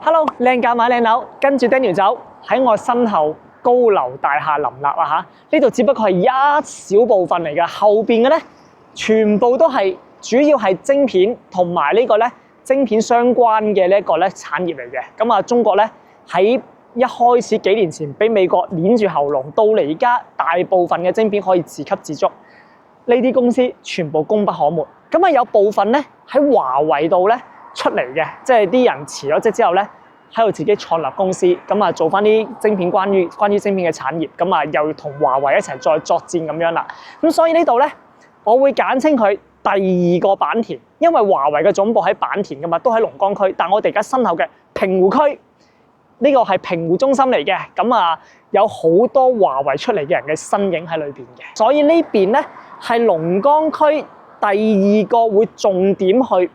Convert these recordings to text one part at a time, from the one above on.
Hello，靚價買靚樓，跟住 Daniel 走。喺我身後高樓大廈林立啊嚇，呢度只不過係一小部分嚟嘅，後邊嘅咧全部都係主要係晶片同埋呢個咧晶片相關嘅呢一個咧產業嚟嘅。咁啊，中國咧喺一開始幾年前俾美國捏住喉嚨，到嚟而家大部分嘅晶片可以自給自足，呢啲公司全部功不可沒。咁啊，有部分咧喺華為度咧出嚟嘅，即係啲人辭咗職之後咧，喺度自己創立公司，咁啊做翻啲晶片關於晶片嘅產業，咁啊又同華為一齊再作戰咁樣啦。咁所以呢度咧，我會簡稱佢第二個坂田，因為華為嘅總部喺坂田噶嘛，都喺龍崗區。但我哋而家身後嘅平湖區呢個係平湖中心嚟嘅，咁啊有好多華為出嚟嘅人嘅身影喺裏邊嘅。所以呢邊咧係龍崗區第二個會重點去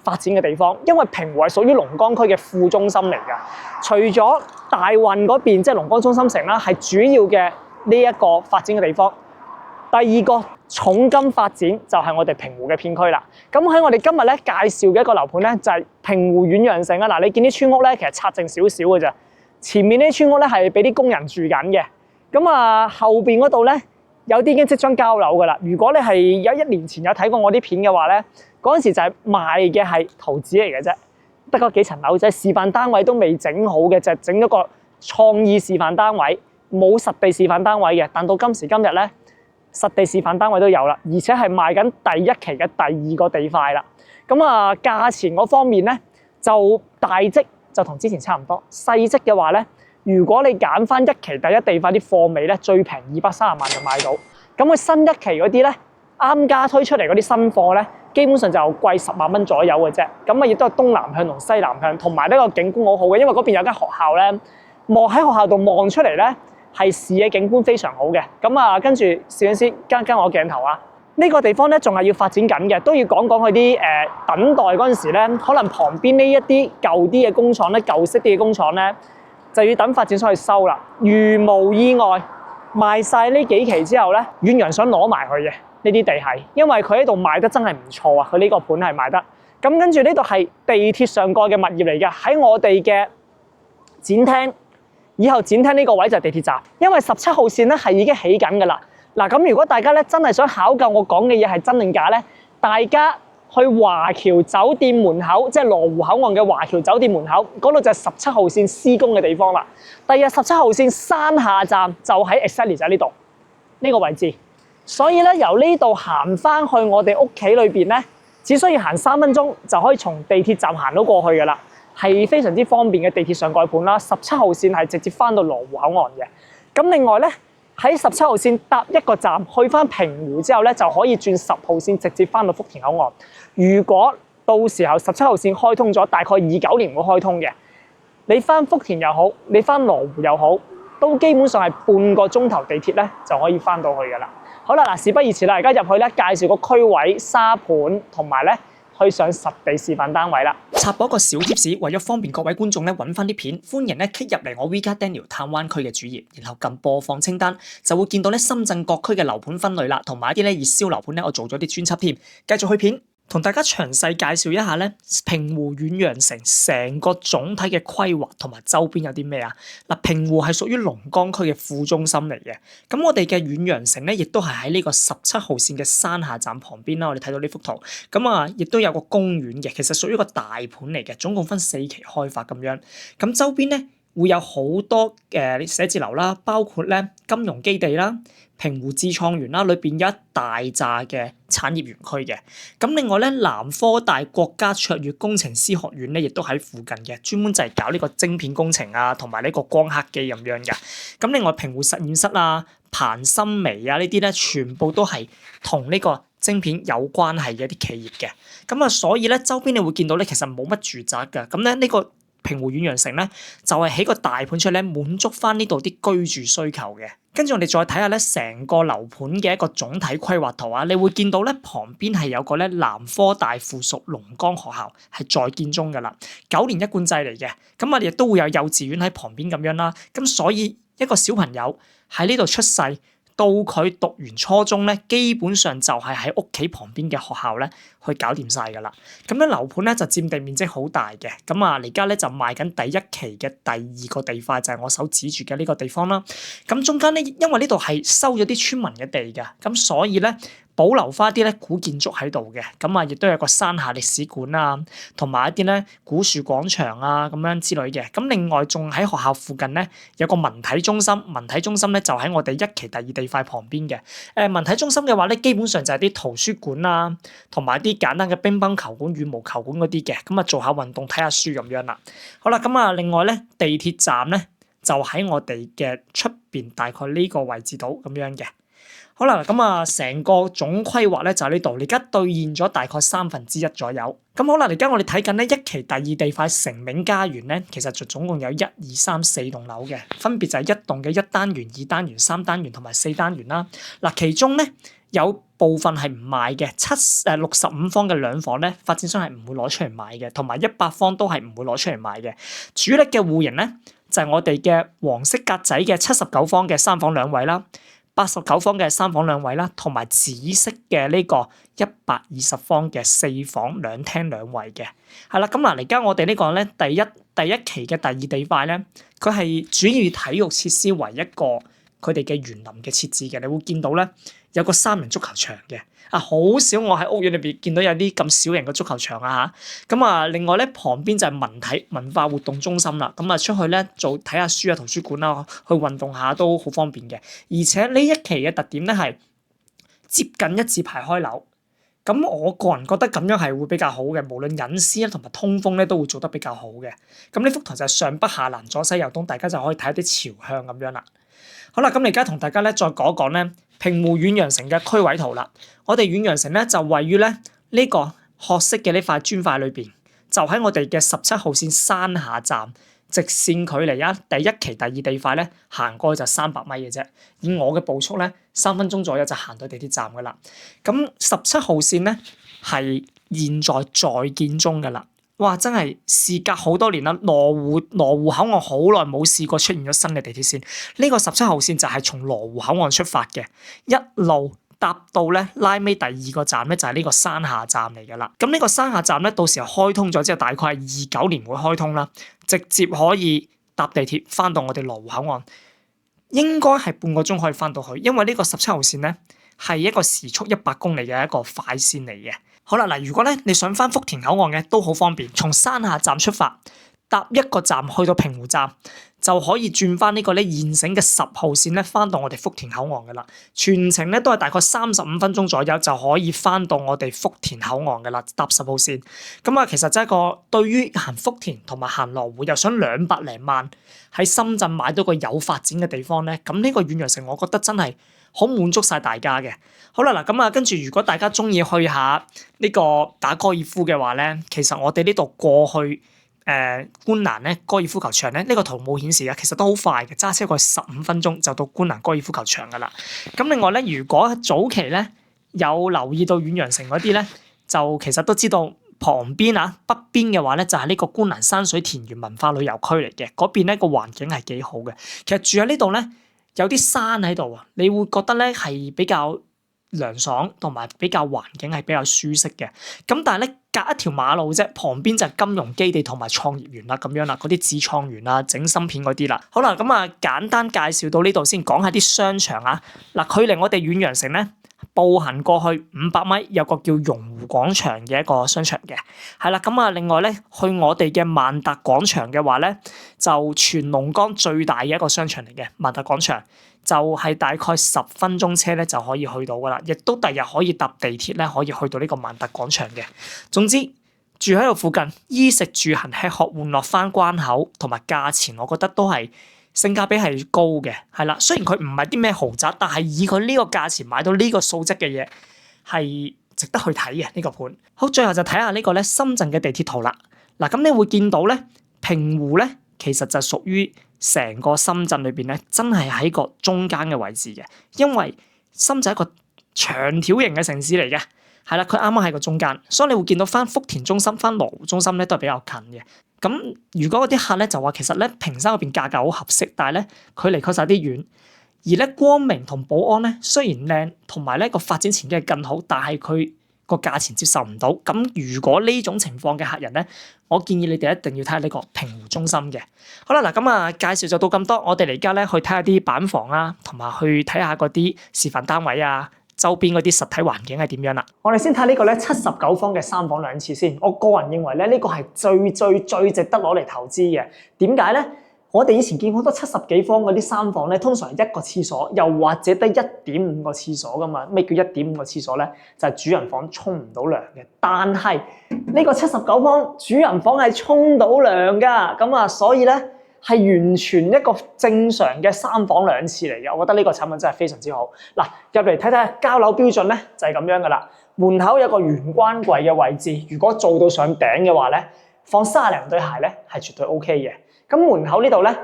發展嘅地方，因為平湖係屬於龍崗區嘅副中心嚟㗎。除咗大運嗰邊，即係龍崗中心城啦，係主要嘅呢一個發展嘅地方。第二個重金發展就係我哋平湖嘅片區啦。咁喺我哋今日咧介紹嘅一個樓盤咧，就係平湖遠洋城啊。嗱，你見啲村屋咧，其實拆淨少少嘅咋，前面呢啲村屋咧係俾啲工人住緊嘅。咁啊，後邊嗰度咧有啲已經即將交樓㗎啦。如果你係有1年前有睇過我啲片嘅話咧，嗰陣時就係賣嘅係圖紙嚟嘅啫，得嗰幾層樓啫，示範單位都未整好嘅，就係整咗個創意示範單位，冇實地示範單位嘅。但到今時今日咧，實地示範單位都有啦，而且係賣緊第一期嘅第二個地塊啦。咁啊，價錢嗰方面咧就大積就同之前差唔多，細積嘅話咧，如果你揀翻一期第一地塊啲貨尾咧，最平230萬就買到。咁佢新一期嗰啲咧，啱家推出嚟嗰啲新貨咧，基本上就貴10萬蚊左右嘅啫。咁啊，亦都係東南向同西南向，同埋呢個景觀好好嘅，因為嗰邊有間學校咧，望喺學校度望出嚟咧，係視野景觀非常好嘅。咁啊，跟住攝影師跟我鏡頭啊，呢個地方咧仲係要發展緊嘅，都要講講佢啲等待嗰陣時咧，可能旁邊呢一啲舊啲嘅工廠咧，舊式啲嘅工廠咧，就要等發展商去收啦。如無意外，賣晒呢幾期之後咧，遠洋想攞埋佢嘅呢啲地係，因為佢喺度賣得真係唔錯啊！佢呢個盤係賣得。咁跟住呢度係地鐵上蓋嘅物業嚟嘅，喺我哋嘅展廳，以後展廳呢個位就係地鐵站，因為17號線咧係已經起緊㗎啦。嗱，咁如果大家咧真係想考究我講嘅嘢係真定假咧，大家去華僑酒店門口，即係羅湖口岸嘅華僑酒店門口嗰度就係17號線施工嘅地方啦。第日17號線山下站就喺 exactly 就喺呢度呢個位置，所以咧由呢度行翻去我哋屋企裏邊咧，只需要行3分鐘就可以從地鐵站行到過去㗎啦，係非常之方便嘅地鐵上蓋盤啦。17號線係直接翻到羅湖口岸嘅。咁另外咧喺17號線搭一個站去翻平湖之後咧，就可以轉10號線直接翻到福田口岸。如果到時候17號線開通咗，大概29年會開通嘅，你翻福田又好，你翻羅湖又好，都基本上係半個鐘頭地鐵咧就可以翻到去㗎啦。好啦，嗱，事不宜遲啦，而家入去咧介紹個區位、沙盤同埋咧去上實地示範單位啦。插播一個小貼士，為咗方便各位觀眾咧揾翻啲片，歡迎咧 click 入嚟我 WeChat Daniel 探灣區嘅主頁，然後撳播放清單，就會見到咧深圳各區嘅樓盤分類啦，同埋一啲咧熱銷樓盤咧，我做咗啲專輯添。繼續去片。同大家詳細介紹一下咧，平湖遠洋城成個總體嘅規劃同埋周邊有啲咩啊？嗱，平湖係屬於龍崗區嘅副中心嚟嘅。咁我哋嘅遠洋城咧，亦都係喺呢個17號線嘅山下站旁邊啦。我哋睇到呢幅圖，咁啊，亦都有個公園嘅，其實屬於一個大盤嚟嘅，總共分4期開發咁樣。咁周邊咧會有好多寫字樓啦，包括咧金融基地啦、平湖智創園啦，裏邊有一大紮嘅產業園區嘅。咁另外咧，南科大國家卓越工程師學院咧，亦都喺附近嘅，專門就係搞呢個晶片工程啊，同埋呢個光刻機咁樣嘅。咁另外平湖實驗室啊、彭森微啊呢啲咧，全部都係同呢個晶片有關係嘅一啲企業嘅。咁啊，所以咧周邊你會見到咧，其實冇乜住宅㗎。咁咧呢個平湖遠洋城咧，就係起個大盤出嚟咧，滿足翻呢度啲居住需求嘅。跟住我哋再睇下咧，成個樓盤嘅一個總體規劃圖啊，你會見到咧旁邊係有個咧南科大附屬龍崗學校係在建中㗎啦，9年一貫制嚟嘅。咁我哋亦都會有幼稚園喺旁邊咁樣啦。咁所以一個小朋友喺呢度出世到佢讀完初中咧，基本上就係喺屋企旁邊嘅學校咧去搞掂晒㗎啦。咁咧樓盤咧就佔地面積好大嘅。咁啊，而家咧就賣緊第一期嘅第二個地塊，就係我手指住嘅呢個地方啦。咁中間咧，因為呢度係收咗啲村民嘅地㗎，咁所以咧保留翻啲咧古建築喺度嘅。咁啊，亦都有個山下歷史館啊，同埋一啲咧古樹廣場啊咁樣之類嘅。咁另外仲喺學校附近咧有個文體中心，文體中心咧就喺我哋一期第二地塊旁邊嘅。文體中心嘅話咧，基本上就係啲圖書館啊，同埋啲簡單嘅乒乓球館、羽毛球館嗰啲嘅。咁啊，做下運動、睇下書咁樣啦。好啦，咁啊，另外咧地鐵站咧就喺我哋嘅出邊，大概呢個位置度咁樣嘅。好啦，咁啊，成個總規劃咧就喺呢度，而家兌現咗大概1/3左右。咁好啦，而家我哋睇緊咧一期第二地塊成銘家園咧，其實就總共有1、2、3、4棟樓嘅，分別就係一棟嘅1單元、2單元、3單元同埋4單元啦。嗱，其中咧有部分係唔賣嘅，65方嘅兩房咧，發展商係唔會攞出嚟賣嘅，同埋100方都係唔會攞出嚟賣嘅。主力嘅戶型咧就係我哋嘅黃色格仔嘅79方嘅3房2衛啦。89方嘅3房2衛啦，同埋紫色嘅呢個120方嘅4房2廳2衛嘅，係啦。咁嗱，而家我哋呢個咧第一期嘅第二地塊咧，佢係主要以體育設施為一個佢哋嘅園林嘅設置嘅。你會見到咧有個3人足球場嘅。啊，好少我喺屋苑裏邊見到有啲咁小型嘅足球場啊嚇。咁啊，另外咧旁邊就係文化活動中心啦。咁啊，出去咧睇下書啊、圖書館啦，去運動下都好方便嘅。而且呢一期嘅特點咧係接近一字排開樓。咁我個人覺得咁樣係會比較好嘅，無論隱私啊同埋通風咧都會做得比較好嘅。咁呢幅圖就係上北下南左西右東，大家就可以睇一啲朝向咁樣啦。好啦，咁而家同大家咧再講一講咧平湖遠洋城嘅區位圖啦。我哋遠洋城咧就位於咧呢個褐色嘅呢塊磚塊裏邊，就喺我哋嘅17號線山下站，直線距離啊第一期第二地塊咧行過去就300米嘅啫。以我嘅步速咧3分鐘左右就行到地鐵站噶啦。咁17號線咧係現在建中噶啦。哇！真係事隔好多年啦，羅湖口岸好耐冇試過出現咗新嘅地鐵線。呢個17號線就係從羅湖口岸出發嘅，一路搭到咧拉尾第2個站咧就係呢個山下站嚟㗎啦。咁呢個山下站咧到時候開通咗之後，大概係29年會開通啦，直接可以搭地鐵翻到我哋羅湖口岸，應該係半個鐘可以翻到去，因為呢個17號線咧係一個時速100公里嘅一個快線嚟嘅。好啦，嗱，如果咧你想翻福田口岸嘅都好方便，從山下站出發，搭一個站去到平湖站，就可以轉翻呢個咧現成嘅10號線咧，翻到我哋福田口岸噶啦。全程咧都係大概35分鐘左右就可以翻到我哋福田口岸噶啦，搭10號線。咁啊，其實真係一個對於行福田同埋行羅湖又想200零萬喺深圳買到個有發展嘅地方咧，咁呢個遠洋城我覺得真係好滿足晒大家嘅。好啦，嗱咁啊，跟住如果大家中意去下呢個打高爾夫嘅話咧，其實我哋呢度過去觀瀾咧高爾夫球場咧，呢個圖冇顯示嘅，其實都好快嘅，揸車過去15分鐘就到觀瀾高爾夫球場噶啦。咁另外咧，如果早期咧有留意到遠洋城嗰啲咧，就其實都知道旁邊啊北邊嘅話咧就係呢個觀瀾山水田園文化旅遊區嚟嘅，嗰邊咧個環境係幾好嘅。其實住喺呢度咧有啲山喺度啊，你會覺得咧係比較涼爽同埋比較環境係比較舒適嘅。咁但係咧隔一條馬路啫，旁邊就係金融基地同埋創業園啦，咁樣啦，嗰啲自創園啊、整芯片嗰啲啦。好啦，咁啊簡單介紹到呢度先，講下啲商場啊。嗱，距離我哋遠洋城咧步行過去500米有個叫榕湖廣場嘅一個商場嘅，係啦。咁啊另外咧去我哋嘅萬達廣場嘅話咧，就全龍崗最大嘅一個商場嚟嘅萬達廣場。就係大概10分鐘車咧就可以去到噶啦，亦都第日可以搭地鐵咧可以去到呢個萬達廣場嘅。總之住喺度附近，衣食住行吃喝玩樂翻關口，同埋價錢，我覺得都係性價比係高嘅，係啦。雖然佢唔係啲咩豪宅，但係以佢呢個價錢買到呢個素質嘅嘢係值得去睇嘅呢個盤。好，最後就睇下呢個咧深圳嘅地鐵圖啦。嗱，咁你會見到咧平湖咧其實就屬於成個深圳裏邊咧，真係喺個中間嘅位置嘅，因為深圳係一個長條形嘅城市嚟嘅，係啦，佢啱啱喺個中間，所以你會見到翻福田中心、翻羅湖中心咧都係比較近嘅。咁如果嗰啲客咧就話其實咧坪山嗰邊價格好合適，但係咧佢離確實有啲遠，而咧光明同寶安咧雖然靚，同埋咧個發展前景係更好，但係佢個價錢接受唔到。咁如果呢種情況嘅客人咧，我建議你哋一定要睇下呢個平湖中心嘅。好啦，嗱咁啊介紹就到咁多，我哋嚟而家咧去睇下啲板房啊，同埋去睇下嗰啲示範單位啊，周邊嗰啲實體環境係點樣啦。我哋先睇呢個咧79方嘅3房2廁先。我個人認為咧呢個係最值得攞嚟投資嘅。點解咧？我哋以前見好多70幾方嗰啲3房咧，通常係一個廁所，又或者得1.5個廁所噶嘛。咩叫1.5個廁所咧？就係主人房沖唔到涼嘅。但係呢個79方主人房係沖到涼噶，咁啊，所以咧係完全一個正常嘅3房2廁嚟嘅。我覺得呢個產品真係非常之好。嗱，入嚟睇睇交樓標準咧，就係咁樣噶啦。門口有個玄關櫃嘅位置，如果做到上頂嘅話咧，放30零對鞋咧係絕對 OK 嘅。咁門口呢度咧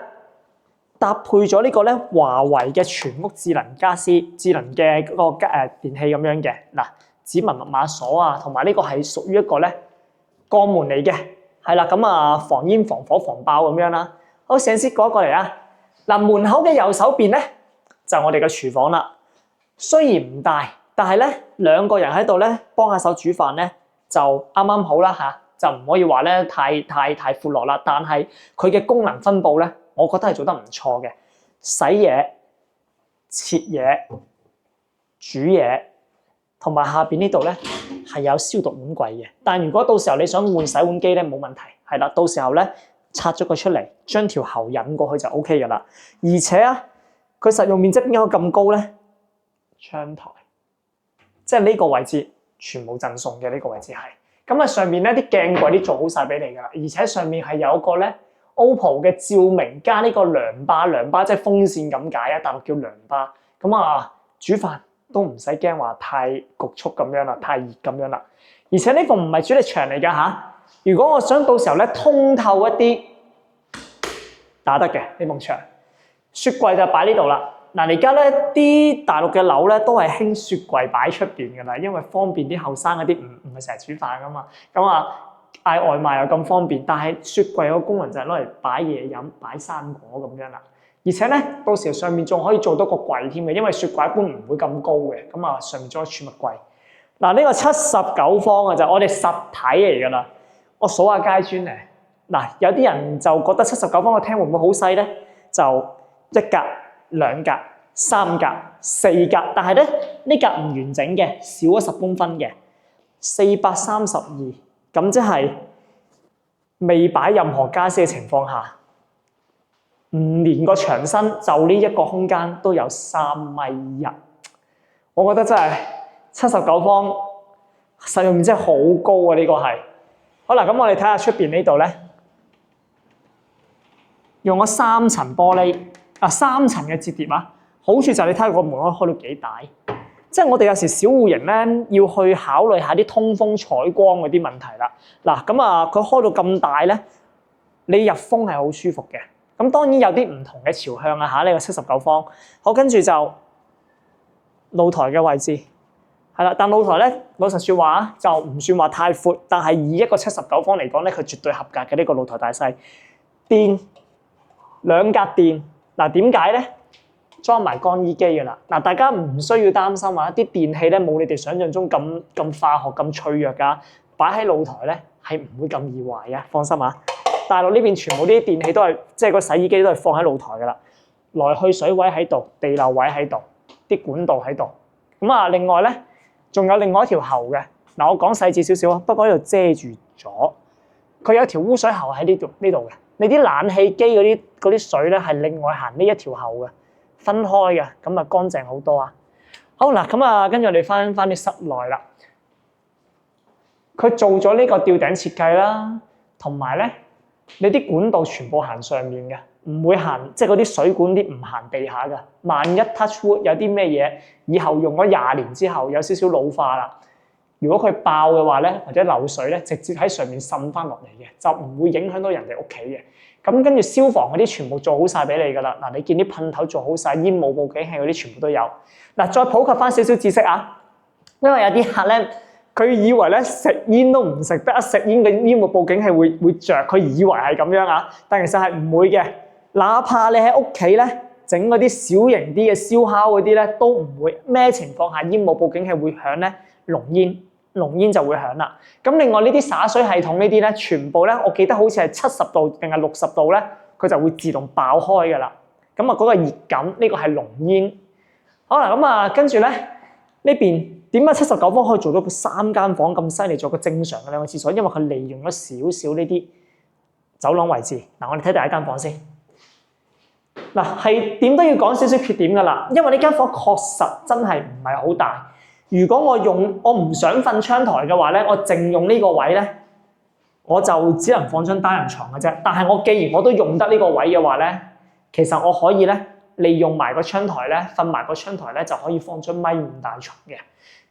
搭配咗呢個咧華為嘅全屋智能家私、智能嘅嗰個電器咁樣嘅。嗱，指紋密碼鎖啊，同埋呢個係屬於一個咧鋼門嚟嘅，係啦。咁啊防煙防火防爆咁樣啦。好，上先過嚟啊。嗱，門口嘅右手邊咧就係我哋嘅廚房啦。雖然唔大，但係咧2個人喺度咧幫下手煮飯咧就啱啱好啦嚇。就唔可以話咧太闊落啦，但係佢嘅功能分佈咧，我覺得係做得唔錯嘅。洗嘢、切嘢、煮嘢，同埋下邊呢度咧係有消毒碗櫃嘅。但如果到時候你想換洗碗機咧，冇問題，係啦，到時候咧拆咗佢出嚟，將條喉引過去就 OK 噶啦。而且啊，佢實用面積點解咁高咧？窗台，即係呢個位置全部贈送嘅，呢個位置係。咁啊，上面咧啲鏡櫃啲做好晒俾你噶啦，而且上面係有個咧 OPPO 嘅照明加呢個涼巴即係風扇咁解啊，大陸叫涼巴。咁啊，煮飯都唔使驚話太焗促咁樣啦，太熱咁樣啦。而且呢個唔係主力牆嚟噶嚇，如果我想到時候咧通透一啲打得嘅呢埲牆，雪櫃就擺呢度啦。嗱，而家咧啲大陸嘅樓咧都係興雪櫃擺出邊㗎啦，因為方便啲後生嗰啲唔係成日煮飯㗎嘛。咁啊嗌外賣又咁方便，但係雪櫃個功能就係攞嚟擺嘢飲、擺生果咁樣啦。而且咧到時上面仲可以做多個櫃添嘅，因為雪櫃一般唔會咁高嘅。咁啊上面裝儲物櫃。嗱，呢個79方啊就我哋實體嚟㗎啦。我數下階磚嚟。嗱，有啲人就覺得79方個廳會唔會好細咧？就1格。2格、3格、4格，但係咧呢格唔完整嘅，少咗10公分嘅432，咁即係未擺任何家私嘅情況下，唔連個牆身就呢一個空間都有3.1米，我覺得真係79方實用面積好高啊！呢個係好啦，咁我哋睇下出邊呢度咧，用咗3層玻璃。3層嘅摺疊啊，好處就係你睇下個門可以開到幾大，即係我哋有時小戶型咧要去考慮下啲通風採光嗰啲問題啦。嗱，咁啊佢開到咁大咧，你入風係好舒服嘅。咁當然有啲唔同嘅朝向啊嚇，呢個79方。好，跟住就露台嘅位置係啦，但露台咧老實説話啊，就唔算話太闊，但係以一個79方嚟講咧，佢絕對合格嘅呢個露台大細。電2格電。嗱，點解咧？裝埋乾衣機㗎啦。嗱，大家唔需要擔心啊！啲電器咧冇你哋想象中咁化學咁脆弱㗎，擺喺露台咧係唔會咁易壞嘅，放心啊！大陸呢邊全部啲電器都係即係個洗衣機都係放喺露台㗎啦，來去水位喺度，地漏位喺度，啲管道喺度。咁啊，另外咧仲有另外一條喉嘅。嗱，我講細緻少少啊，不過呢度遮住咗，佢有條污水喉喺呢度嘅。你啲冷氣機嗰啲水咧係另外行呢一條喉嘅，分開嘅，咁啊乾淨好多啊！好嗱，咁啊跟住我哋翻啲室內啦。佢做咗呢個吊頂設計啦，同埋咧你啲管道全部行上面嘅，唔會行即係嗰啲水管啲唔行地下嘅。萬一 touch wood 有啲咩嘢，以後用咗20年之後有少少老化啦。如果佢爆嘅話咧，或者漏水咧，直接喺上面滲翻落嚟嘅，就唔會影響到人哋屋企嘅。咁跟住消防嗰啲全部做好晒俾你㗎啦。嗱，你見啲噴頭做好晒，煙霧報警器嗰啲全部都有。嗱，再普及翻少少知識啊，因為有啲客咧，佢以為咧食煙都唔食得，一食煙嘅煙霧報警器會着，佢以為係咁樣啊，但其實係唔會嘅。哪怕你喺屋企咧，整嗰啲小型啲嘅燒烤嗰啲咧，都唔會咩情況下煙霧報警器會響咧？濃煙就會響啦。咁另外呢啲灑水系統呢啲咧，全部咧，我記得好似係70度定係60度咧，佢就會自動爆開噶啦。咁啊，嗰個熱感呢個係濃煙。好啦，咁啊，跟住咧呢邊點解79方可以做到個3間房咁犀利，做個正常嘅2個廁所？因為佢利用咗少少呢啲走廊位置。嗱，我哋睇第一間房先。嗱，係點都要講少少缺點噶啦，因為呢間房確實真係唔係好大。如果我唔想瞓窗台嘅話咧，我淨用呢個位咧，我就只能放張單人床嘅啫。但係我既然我都用得呢個位嘅話咧，其實我可以咧利用埋個窗台咧，瞓埋個窗台咧就可以放張1.5米大床嘅。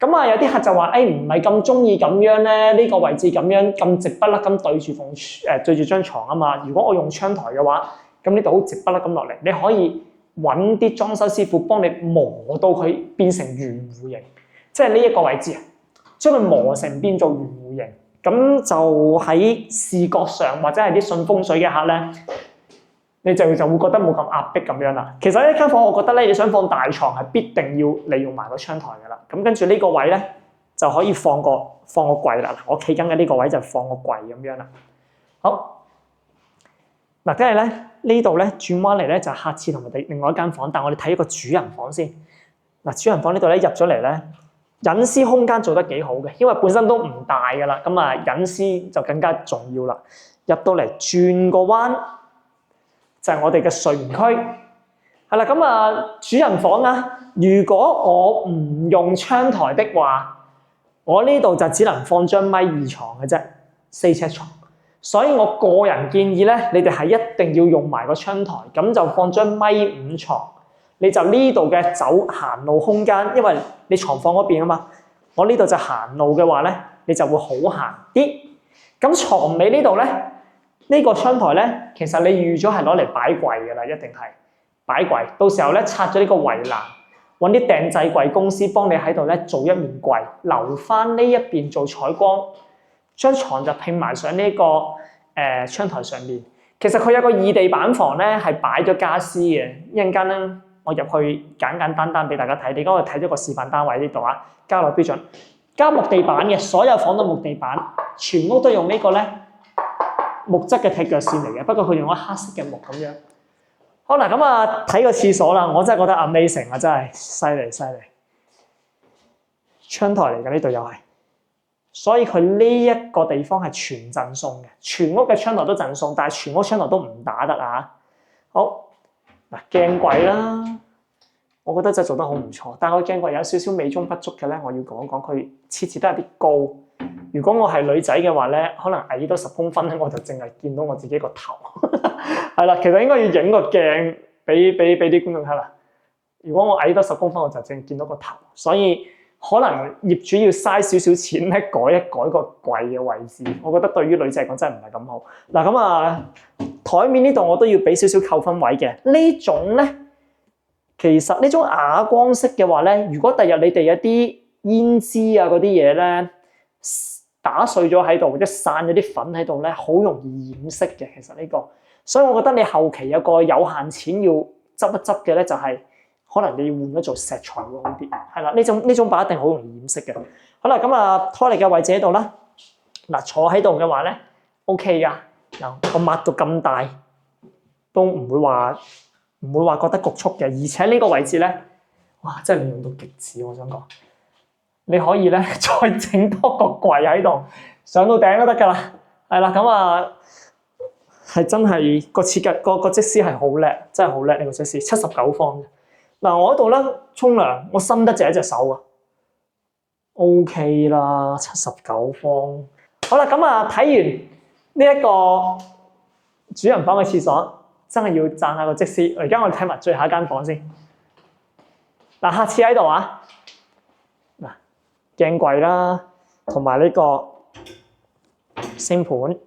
咁啊，有啲客就話：唔係咁中意咁樣咧，呢個位置咁樣咁直不甩咁對住張床啊嘛。如果我用窗台嘅話，咁呢度好直不甩咁落嚟，你可以揾啲裝修師傅幫你磨到佢變成圓弧形。即係呢一個位置，將佢磨成變做圓弧形，咁就喺視覺上或者係啲信風水嘅客咧，你就會覺得冇咁壓迫咁樣啦。其實呢間房我覺得咧，你想放大床係必定要利用埋個窗台噶啦。咁跟住呢個位咧就可以放個櫃啦。我企緊嘅呢個位就放個櫃咁樣啦。好，嗱，跟住咧呢度咧轉彎嚟咧就係客廁同埋另外一間房，但係我哋睇一個主人房先。嗱，主人房呢度咧入咗嚟咧。隱私空間做得幾好嘅，因為本身都唔大噶啦，咁啊隱私就更加重要啦。入到嚟轉個彎就係我哋嘅睡眠區，係啦。咁啊主人房啊，如果我唔用窗台的話，我呢度就只能放張1.2米床嘅啫，4尺床。所以我個人建議咧，你哋係一定要用埋個窗台，咁就放張1.5米床。你就呢度嘅行路空間，因為你床放嗰邊啊嘛，我呢度就行路嘅話咧，你就會好行啲。咁床尾呢度咧，呢個窗台咧，其實你預咗係攞嚟擺櫃㗎啦，一定係擺櫃。到時候咧拆咗呢個圍欄，揾啲訂製櫃公司幫你喺度咧做一面櫃，留翻呢一邊做採光，張床就拼埋上呢個窗台上面。其實佢有個2地板房咧，係擺咗家私嘅，一陣間咧。我入去簡單俾大家睇，你而家我睇咗個示範單位呢度啊，交樓標準，加木地板嘅，所有房都木地板，全屋都用呢個咧木質嘅踢腳線嚟嘅，不過佢用咗黑色嘅木咁樣。好啦，咁啊睇個廁所啦，我真係覺得 amazing 啊，真係犀利，窗台嚟嘅呢度又係，所以佢呢一個地方係全贈送嘅，全屋嘅窗台都贈送，但係全屋窗台都唔打得啊。好。嗱，鏡櫃啦，我覺得真係做得好唔錯，但係個鏡櫃有少少美中不足嘅咧，我要講一講，佢設置得有啲高。如果我係女仔嘅話咧，可能矮多10公分咧，我就淨係見到我自己個頭。係啦，其實應該要影個鏡俾啲觀眾睇啦。如果我矮多10公分，我就淨係見到個頭，所以可能業主要嘥少少錢咧，改一改個櫃嘅位置。我覺得對於女仔嚟講真係唔係咁好。嗱，咁啊台面呢度我都要俾少少扣分位嘅。呢種咧，其實呢種啞光式嘅話咧，如果第日你哋有啲胭脂啊嗰啲嘢咧打碎咗喺度，或者散咗啲粉喺度咧，好容易染色嘅。其實呢個，所以我覺得你後期有個有限錢要執一執嘅咧，就係可能你要換咗做石材會好啲。係啦，呢種把一定好容易染色嘅。好啦，咁啊拖嚟嘅位置喺度啦。嗱，坐喺度嘅話咧 OK 噶。嗱，我抹到咁大都唔會話覺得局促嘅，而且呢個位置咧，哇，真係用到極致。我想講，你可以咧再整多個櫃喺度，上到頂都得㗎啦。係啦，咁啊係真係個設計個則師係好叻，真係好叻呢個則師，79方嘅。嗱，我喺度咧沖涼，我伸得隻一隻手啊 ，OK 啦，79方。好啦，咁啊睇完呢一個主人房嘅廁所，真係要讚下個則師。而家我哋睇埋最後一間房先。嗱，客廁喺度啊，嗱，鏡櫃啦，同埋呢個星盤，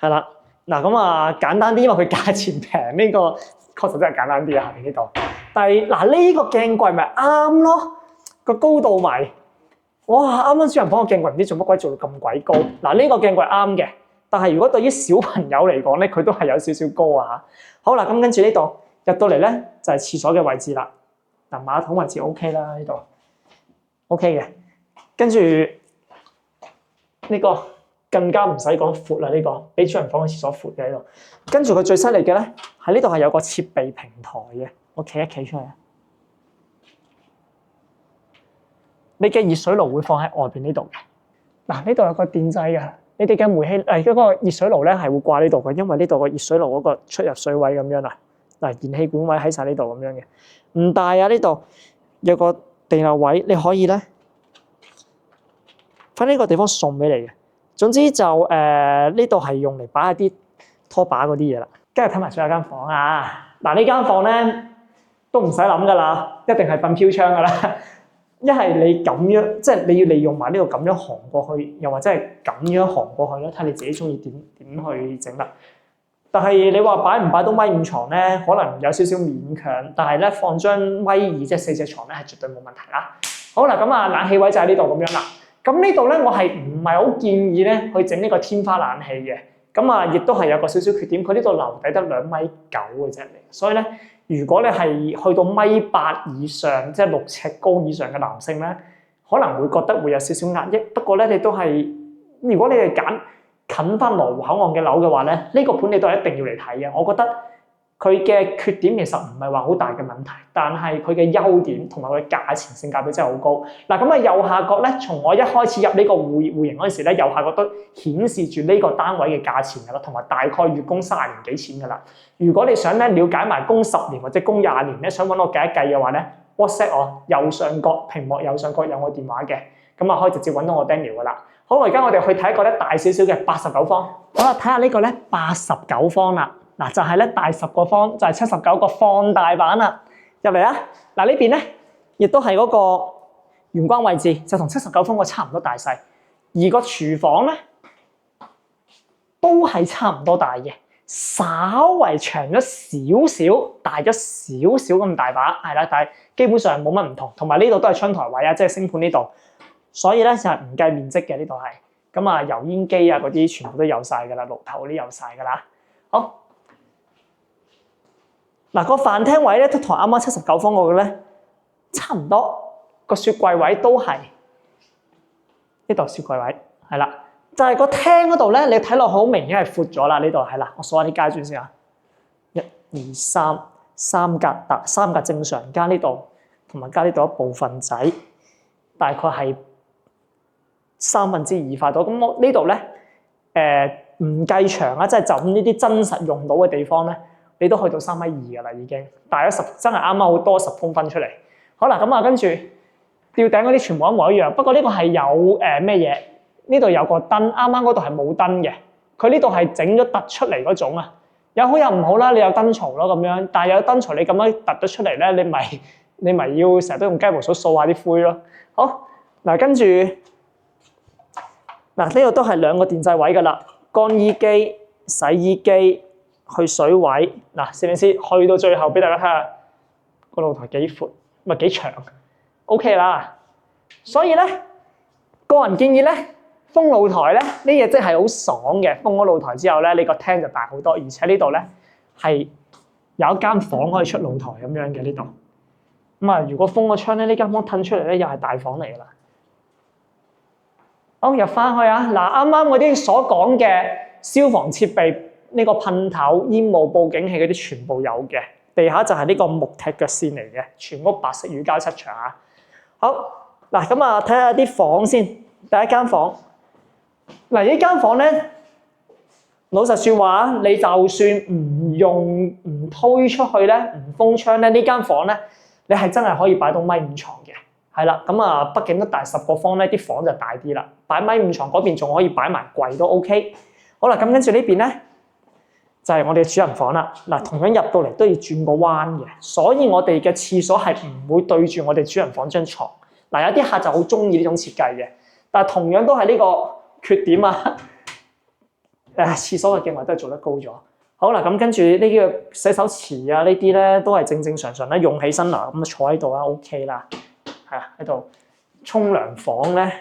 係啦。嗱，咁啊簡單啲，因為佢價錢平，呢個確實真係簡單啲啊。下面呢度，但係嗱呢個鏡櫃咪啱咯，個高度咪，哇啱啱主人房個鏡櫃唔知做乜鬼做到咁鬼高。嗱呢個鏡櫃啱嘅。但係如果對於小朋友嚟講咧，佢都係有少少高啊。好啦，咁跟住呢度入到嚟咧就係廁所嘅位置啦。嗱，馬桶位置 OK 啦，呢度 OK 嘅。跟住呢個更加唔使講闊啦，呢個比主人房嘅廁所闊嘅呢度。跟住佢最犀利嘅咧，喺呢度係有個設備平台嘅，我企一企出嚟。你嘅熱水爐會放喺外邊呢度嘅。嗱，呢度有個電掣嘅，你哋嘅煤氣嗰個熱水爐咧係會掛呢度嘅，因為呢度個熱水爐嗰個出入水位咁樣啦。嗱，燃氣管位喺晒呢度咁樣嘅，唔大啊！呢度有個地漏位，你可以咧，喺呢個地方送俾你嘅。總之就呢度係用嚟擺下啲拖把嗰啲嘢啦。跟住睇埋最後間房啊！嗱，呢間房咧都唔使諗噶啦，一定係瞓飄窗噶啦。一係你咁樣，即係你要利用埋呢度咁樣行過去，又或者係咁樣行過去咯，睇你自己中意點去整啦。但係你話擺唔擺到米五床咧，可能有少少勉強。但係咧放張米二即係4隻床咧係絕對冇問題啦。好啦，咁啊冷氣位就喺呢度咁樣啦。咁呢度咧我係唔係好建議咧去整呢個天花冷氣嘅。咁啊亦都係有個少少缺點，佢呢度樓底得2.9米嘅啫。所以咧，如果你係去到1.8米以上，即係6尺高以上嘅男性咧，可能會覺得會有少少壓抑。不過咧，你都係如果你係揀近翻羅湖口岸嘅樓嘅話咧，呢個盤你都係一定要嚟睇嘅。我覺得佢嘅缺點其實唔係話好大嘅問題，但係佢嘅優點同埋佢嘅價錢性價比真係好高。嗱，咁啊右下角咧，從我一開始入呢個戶型嗰陣時咧，右下角都顯示住呢個單位嘅價錢㗎啦，同埋大概月供30年幾錢㗎啦。如果你想咧了解埋供10年或者供20年咧，想揾我計一計嘅話咧，WhatsApp 我右上角屏幕右上角有我電話嘅，咁啊可以直接揾到我 Daniel 㗎啦。好，而家我哋去睇一個咧大少少嘅89方。好啦，睇下呢個咧89方啦。嗱，就係咧大10個方，就係79個放大版啦。入嚟啊！嗱，呢邊咧亦都係嗰個玄關位置，就同79方個差唔多大細。而個廚房咧都係差唔多大嘅，稍為長咗少少，大咗少少咁大把，係啦。但係基本上冇乜唔同。同埋呢度都係窗台位啊，即係星盤呢度。所以咧就係唔計面積嘅呢度係。咁啊，油煙機啊嗰啲全部都有晒㗎啦，爐頭嗰啲有晒㗎啦。好。嗱，個飯廳位咧都同啱啱79方嗰個咧差唔多，個雪櫃位都係呢度雪櫃位係啦，就係個廳嗰度咧，你睇落好明顯係闊咗啦。呢度係啦，我數下啲階磚先啊，1、2、3，三格正常加呢度，同埋加呢度一部分仔，大概係2/3塊到。咁我呢度咧唔計牆啊，即係就咁呢啲真實用到嘅地方咧。你都去到3.2米㗎啦，已經大咗10，真係啱啱好多10公分出嚟。好啦，咁啊跟住吊頂嗰啲全部一模一樣，不過呢個係有咩嘢？呢度有個燈，啱啱嗰度係冇燈嘅。佢呢度係整咗突出嚟嗰種啊，有好有唔好啦。你有燈槽咯咁樣，但係有燈槽你咁樣突咗出嚟咧，你咪要成日都用雞毛掃掃下啲灰咯。好嗱，跟住嗱呢度都係2個電掣位㗎啦，乾衣機、洗衣機。去水位嗱，攝影師去到最後俾大家睇下個露台幾闊，咪幾長 ，OK 啦。所以咧，個人建議咧，封露台咧呢嘢真係好爽嘅。封咗露台之後咧，你個廳就大好多，而且呢度咧係有一間房可以出露台咁樣嘅呢度。咁啊，如果封個窗咧，呢間房褪出嚟咧又係大房嚟㗎啦。好，入翻去啊！嗱，啱啱嗰啲所講嘅消防設備。呢個噴頭、煙霧報警器嗰啲全部有嘅，地下就係呢個木踢腳線嚟嘅，全屋白色乳膠漆牆啊！好嗱，咁啊睇下啲房先。第一間房嗱，呢間房咧，老實説話，你就算唔推出去咧，唔封窗咧，呢間房咧，你係真係可以擺到1.5米床嘅，係啦。咁啊，畢竟都大10個方咧，啲房就大啲啦。擺1.5米床嗰邊仲可以擺埋櫃都 OK。好啦，咁跟住呢邊咧。就係我哋嘅主人房啦。嗱，同樣入到嚟都要轉個彎嘅，所以我哋嘅廁所係唔會對住我哋主人房張床。嗱，有啲客就好中意呢種設計嘅，但係同樣都係呢個缺點啊。廁所嘅鏡位都係做得高咗。好啦，咁跟住呢啲嘅洗手池啊，呢啲咧都係正正常常咧用起身啦，咁啊坐喺度啦 ，OK 啦，係啊喺度沖涼房咧。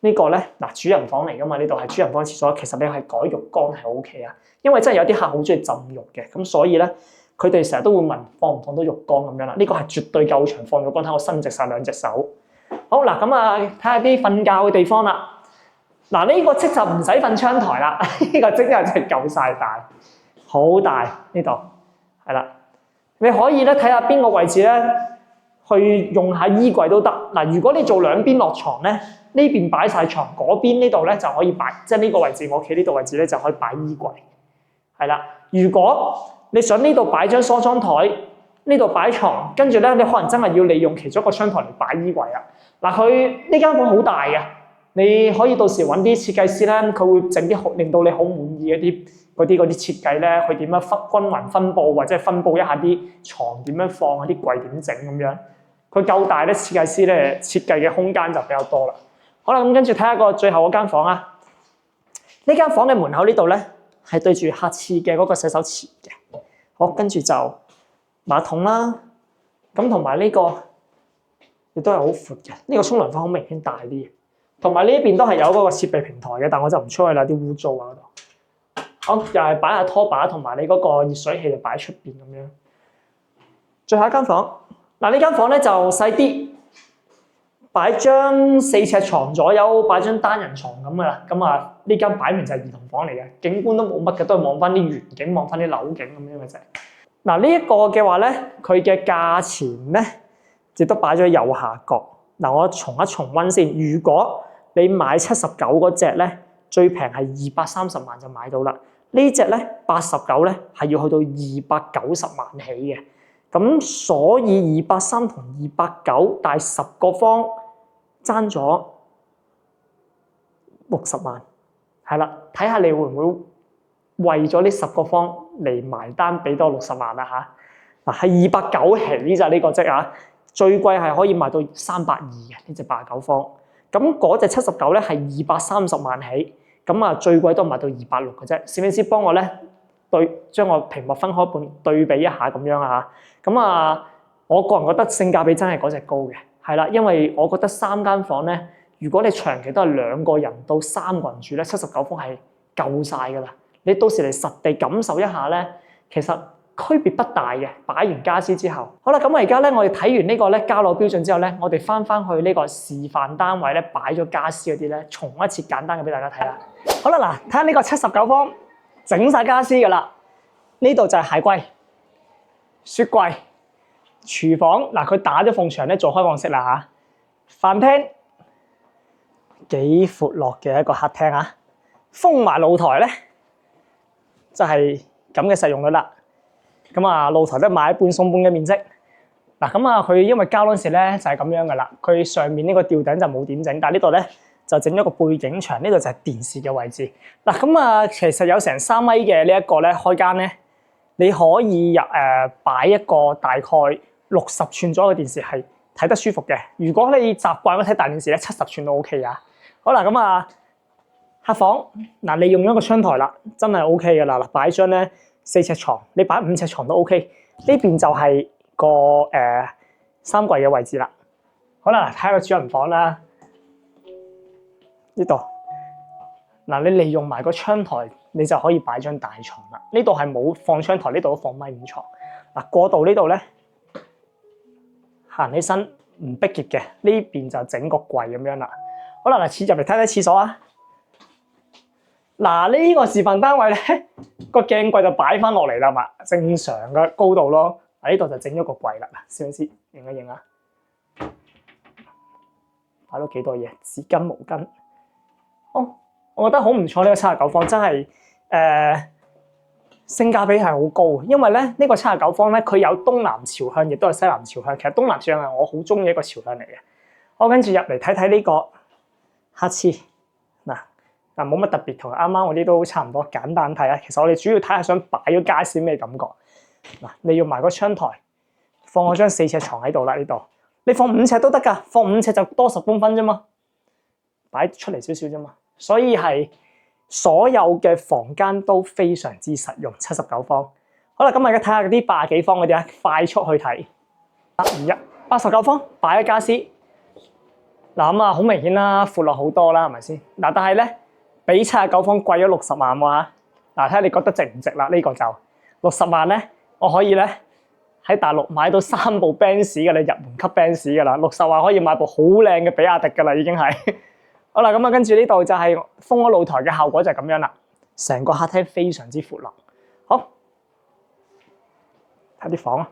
呢個咧嗱，主人房嚟噶嘛？呢度係主人房廁所，其實你係改浴缸係 OK 啊，因為真係有啲客好中意浸浴嘅，咁所以咧佢哋成日都會問放唔放到浴缸咁樣啦。呢個係絕對夠長放浴缸，睇我伸直晒兩隻手。好嗱，咁啊睇下啲瞓覺嘅地方啦。嗱，呢個積就唔使瞓窗台啦，呢個積真係夠晒大，好大呢度係啦。你可以咧睇下邊個位置咧，去用下衣櫃都得。嗱，如果你做兩邊落床咧，呢邊擺晒床，嗰邊呢度咧就可以擺，即係呢個位置，我企呢度位置咧就可以擺衣櫃。係啦，如果你想呢度擺張梳妝台，呢度擺床，跟住咧你可能真係要利用其中一個窗台嚟擺衣櫃啊。嗱，佢呢間房好大嘅，你可以到時揾啲設計師咧，佢會整啲令到你好滿意嗰啲設計咧，佢點樣均勻分佈，或者係分佈一下啲床點樣放，啲櫃點整咁樣。佢夠大咧，設計師咧設計嘅空間就比較多啦。好啦，咁跟住睇下個最後嗰間房啊。呢間房嘅門口呢度咧係對住客廁嘅嗰個洗手池嘅。好，跟住就馬桶啦。咁同埋呢個亦都係好闊嘅。呢個沖涼房好明顯大啲嘅。同埋呢一邊都係有嗰個設備平台嘅，但我就唔出去啦，啲污糟啊嗰度。好，又係擺下拖把同埋你嗰個熱水器就擺喺出邊咁樣。最後一間房，嗱呢間房咧就細啲，擺張4尺床左右，擺張單人床咁噶啦。咁啊呢間擺明就係兒童房嚟嘅，景觀都冇乜嘅，都係望翻啲園景、望翻啲樓景咁樣嘅啫。嗱呢一個嘅話咧，佢嘅價錢咧亦都擺咗右下角。嗱我重溫先，如果你買79嗰隻咧，最平係230萬就買到啦。呢隻咧89咧係要去到290萬起嘅。咁所以230同290，但係10個方爭咗60萬，係啦，睇下你會唔會為咗呢10個方嚟埋單俾多60萬啦嚇。嗱係290起咋呢個積啊，最貴係可以賣到320嘅呢隻89方。咁嗰隻79咧係230萬起，咁啊最貴都賣到260嘅啫。攝影師幫我咧將我屏幕分開一半對比一下咁樣啊。咁啊，我個人覺得性價比真係嗰隻高嘅，係啦，因為我覺得3間房咧，如果你長期都係2個人到3個人住咧，79方係夠晒噶啦。你到時嚟實地感受一下咧，其實區別不大嘅。擺完家私之後，好啦，咁我而家咧，我哋睇完呢個咧交樓標準之後咧，我哋翻去呢個示範單位咧擺咗家私嗰啲咧，重一次簡單嘅俾大家睇啦。好啦，嗱，睇下呢個79方整晒家私噶啦，呢度就係鞋櫃、雪櫃、廚房。嗱，佢打咗縫牆咧做開放式啦嚇。飯廳幾闊落嘅一個客廳啊，封埋露台咧就係咁嘅實用率啦。咁啊，露台都買一半送半嘅面積。嗱，咁啊，佢因為交嗰陣時咧就係咁樣噶啦，佢上面呢個吊頂就冇點整，但係呢度咧就整咗個背景牆，呢度就係電視嘅位置。嗱，咁啊，其實有成3米嘅呢一個咧開間咧，你可以擺一個大概60寸左右嘅電視係睇得舒服嘅。如果你習慣咗睇大電視咧，70寸都 OK 啊。好啦，咁啊，客房嗱，你用咗個窗台啦，真係 OK 噶啦。嗱，擺張咧4尺床，你擺5尺床都 OK。呢邊就係個衫櫃嘅位置啦。好啦，睇下個主人房啦。呢度嗱，你利用埋個窗台，你就可以擺張大床啦。呢度係冇放窗台，呢度都放1.5米床。嗱，過道呢度咧，行起身唔逼傑嘅，呢邊就整個櫃咁樣啦。好啦，嗱，入嚟睇睇廁所啊。嗱，呢個示範單位咧，個鏡櫃就擺翻落嚟啦嘛，正常嘅高度咯。喺呢度就整咗個櫃啦。嗱，攝影師影一影啊，擺到幾多嘢？紙巾、毛巾。我覺得好唔錯，呢個79方真係性價比係好高，因為咧呢個79方咧佢有東南朝向，亦都係西南朝向。其實東南朝向係我好中意一個朝向嚟嘅。我跟住入嚟睇睇呢個客廁，嗱冇乜特別，同啱啱嗰啲都差唔多，簡單睇啊。其實我哋主要睇下想擺咗家私咩感覺。嗱，你要埋個窗台，放我張4尺床喺度啦，呢度你放5尺都得㗎，放5尺就多10公分啫嘛，擺出嚟少少啫嘛。所以係所有嘅房間都非常之實用，79方。好啦，咁而家睇下嗰啲80幾方嗰啲啊，快速去睇。89方擺咗家私，嗱咁啊好明顯啦，闊落好多啦，係咪先？嗱，但係咧比79方貴咗60萬喎。嗱，睇下你覺得值唔值啦？呢個就60萬咧，我可以咧喺大陸買到3部 Benz 嘅啦，入門級 Benz 嘅啦，60萬可以買部好靚嘅比亞迪嘅啦，已經係。好啦，咁啊跟住呢度就係封咗露台嘅效果就係咁樣啦，成個客廳非常之闊落。好，睇啲房啊。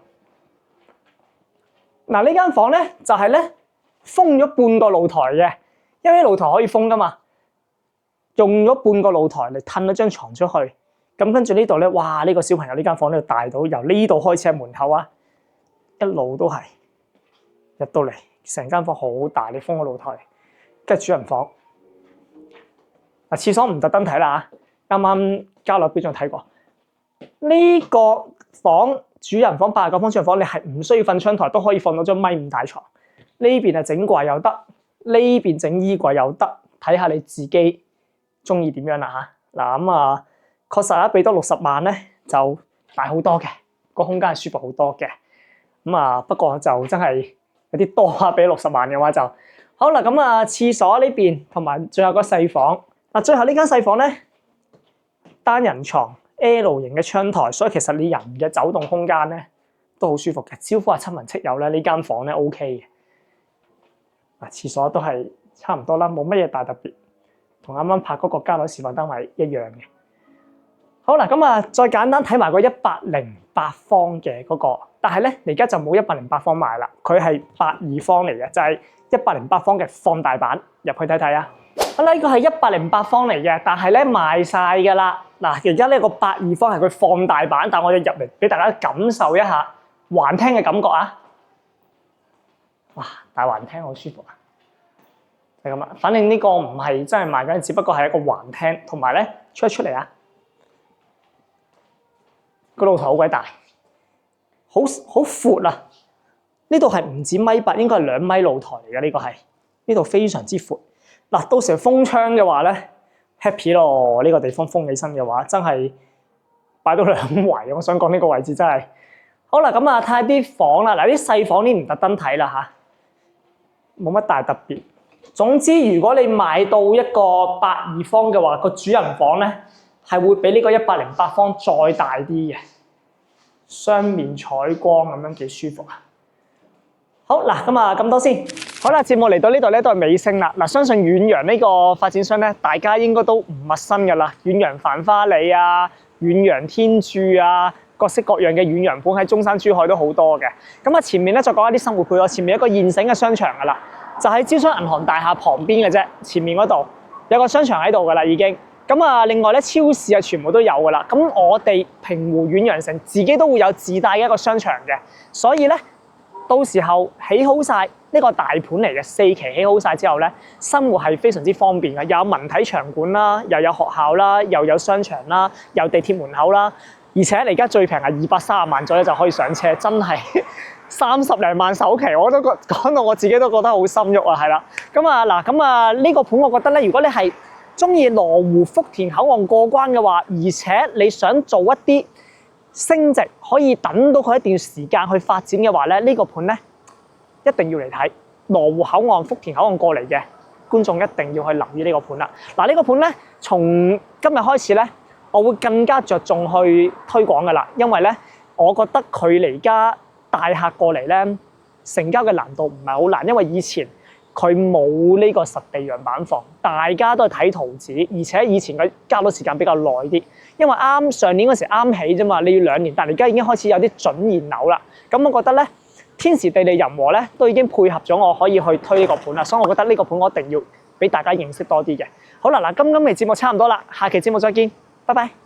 嗱呢間房咧就係咧封咗半個露台嘅，因為露台可以封噶嘛，用咗半個露台嚟褪咗張床出去。咁跟住呢度咧，哇！呢個小朋友呢間房呢度大到由呢度開始喺門口啊，一路都係入到嚟，成間房好大，你封個露台。跟住主人房，嗱廁所唔特登睇啦嚇，啱啱交流標準睇過。呢個房主人房89方主人房，你係唔需要瞓窗台都可以放到張1.5米大床。呢邊係整櫃又得，呢邊整衣櫃又得，睇下你自己中意點樣啦嚇。嗱咁啊，確實啦，俾多60萬咧就大好多嘅，個空間係舒服好多嘅。咁啊，不過就真係有啲多啊，俾60萬嘅話就。好啦，咁啊，廁所呢邊同埋最後個細房。嗱，最後呢間細房咧，單人床 L 型嘅窗台，所以其實你人嘅走動空間咧都好舒服嘅。招呼下親朋戚友咧，呢間房咧 OK 嘅。嗱，廁所都係差唔多啦，冇乜嘢大特別，同啱啱拍嗰個家裏示範單位一樣嘅。好啦，咁啊，再簡單睇埋個108方嘅嗰個，但係咧，而家就冇108方賣啦，佢係82方嚟嘅，就係108方嘅放大版，入去睇睇啊！好啦，呢個係108方嚟嘅，但係咧賣晒㗎啦。嗱，而家呢個82方係佢放大版，但我哋入嚟俾大家感受一下環廳嘅感覺啊！哇，大環廳好舒服啊！就咁啦，反正呢個唔係真係賣緊，只不過係一個環廳，同埋咧出嚟啊！個露台好鬼大，好闊啊！呢度係唔止1.8米，應該係2米露台嚟嘅。呢個係呢度非常之闊。嗱，到時封窗嘅話咧 ，happy 咯！呢個地方封起身嘅話，真係擺到2圍。我想講呢個位置真係好啦。咁啊，睇下啲房啦。嗱，啲細房呢唔特登睇啦嚇，冇乜大特別。總之，如果你買到一個82方嘅話，個主人房咧係會比呢個108方再大啲嘅，雙面採光咁樣幾舒服啊！好嗱，咁啊咁多先。好啦，節目嚟到呢度咧都係尾聲啦。嗱，相信遠洋呢個發展商咧，大家應該都唔陌生噶啦。遠洋繁花里啊，遠洋天鑄啊，各式各樣嘅遠洋盤喺中山、珠海都好多嘅。咁啊，前面咧再講一啲生活配套，前面一個現成嘅商場噶啦，就喺招商銀行大廈旁邊嘅啫。前面嗰度有個商場喺度噶啦，已經。咁啊，另外咧超市啊，全部都有噶啦。咁我哋平湖遠洋城自己都會有自帶嘅一個商場嘅，所以咧到時候起好晒呢個大盤嚟嘅4期起好晒之後咧，生活係非常之方便嘅，又有文體場館啦，又有學校啦，又有商場啦，有地鐵門口啦，而且而家最平係230萬左右就可以上車，真係30零萬首期，我都講到我自己都覺得好心喐啊，係啦。咁啊嗱，咁啊呢個盤我覺得咧，如果你係中意羅湖福田口岸過關嘅話，而且你想做一啲升值，可以等到佢一段時間去發展嘅話咧，呢個盤咧一定要嚟睇。羅湖口岸、福田口岸過嚟嘅觀眾一定要去留意呢個盤啦。嗱，呢個盤咧，從今日開始咧，我會更加着重去推廣噶啦，因為咧，我覺得佢離家帶客過嚟咧，成交嘅難度唔係好難，因為以前佢冇呢個實地樣板房，大家都係睇圖紙，而且以前嘅交到時間比較耐啲，因為啱上年嗰時啱起啫嘛，你要2年，但係而家已經開始有啲準現樓啦。咁我覺得咧，天時地利人和咧，都已經配合咗我可以去推呢個盤啦，所以我覺得呢個盤我一定要俾大家認識多啲嘅。好啦，嗱，今期節目差唔多啦，下期節目再見，拜拜。